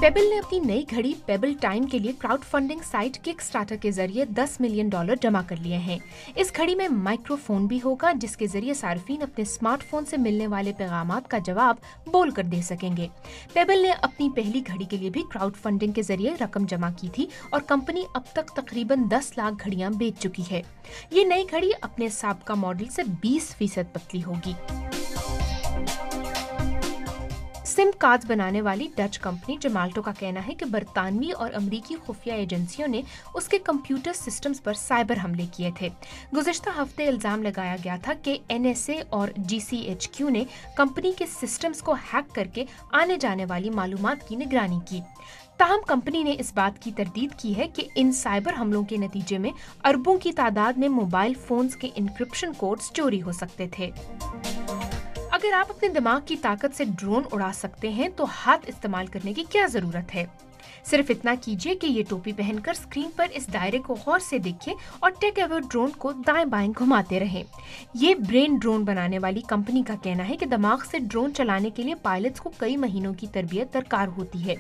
Payable ने अपनी नई घड़ी पेबल टाइम के लिए क्राउड फंडिंग साइट किकस्टार्टर के जरिए $10 मिलियन जमा कर लिए हैं। इस घड़ी में माइक्रोफोन भी होगा जिसके जरिए सार्फिन अपने स्मार्टफोन से मिलने वाले पैगामात का जवाब बोल कर दे सकेंगे। पेबल ने अपनी पहली घड़ी के लिए भी क्राउड फंडिंग के जरिए रकम जमा की थी और कंपनी अब तक तकरीबन 10 लाख घड़ियां बेच चुकी है। ये नई घड़ी अपने साबका मॉडल से 20% पतली होगी। सिम कार्ड्स बनाने वाली डच कंपनी जमाल्टो का कहना है कि बरतानवी और अमरीकी खुफिया एजेंसियों ने उसके कंप्यूटर सिस्टम्स पर साइबर हमले किए थे। गुज़िश्ता हफ्ते इल्जाम लगाया गया था कि NSA और GCHQ ने कंपनी के सिस्टम्स को हैक करके आने जाने वाली मालूमात की निगरानी की। ताहम कंपनी ने इस बात की तरदीद की है कि इन साइबर हमलों के नतीजे में अरबों की तादाद में मोबाइल फोन्स के इंक्रिप्शन कोड्स चोरी हो सकते थे। अगर आप अपने दिमाग की ताकत से ड्रोन उड़ा सकते हैं तो हाथ इस्तेमाल करने की क्या जरूरत है? सिर्फ इतना कीजिए कि ये टोपी पहनकर स्क्रीन पर इस दायरे को गौर से देखिए और टेक अवे ड्रोन को दाएं बाएं घुमाते रहें। ये ब्रेन ड्रोन बनाने वाली कंपनी का कहना है कि दिमाग से ड्रोन चलाने के लिए पायलट्स को कई महीनों की तरबियत दरकार होती है।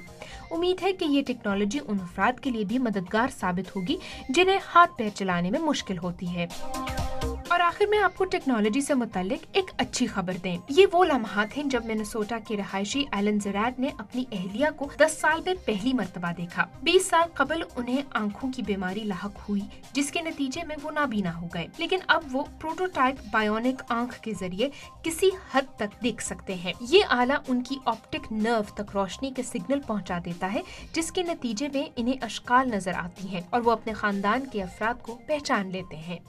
उम्मीद है कि ये टेक्नोलॉजी उन अफराद के लिए भी मददगार साबित होगी जिन्हें हाथ पैर चलाने में मुश्किल होती है। और आखिर में आपको टेक्नोलॉजी से मुतालिक एक अच्छी खबर दें। ये वो लम्हात हैं जब मिनेसोटा के रहायशी एलन ज़ेराट ने अपनी अहलिया को 10 साल में पहली मर्तबा देखा। 20 साल कबल उन्हें आंखों की बीमारी लाहक हुई जिसके नतीजे में वो नाबीना हो गए, लेकिन अब वो प्रोटोटाइप बायोनिक आंख के जरिए किसी हद तक देख सकते हैं। ये आला उनकी ऑप्टिक नर्व तक रोशनी के सिग्नल पहुंचा देता है जिसके नतीजे में इन्हें अशकाल नजर आती हैं और वो अपने खानदान के अफराद को पहचान लेते हैं।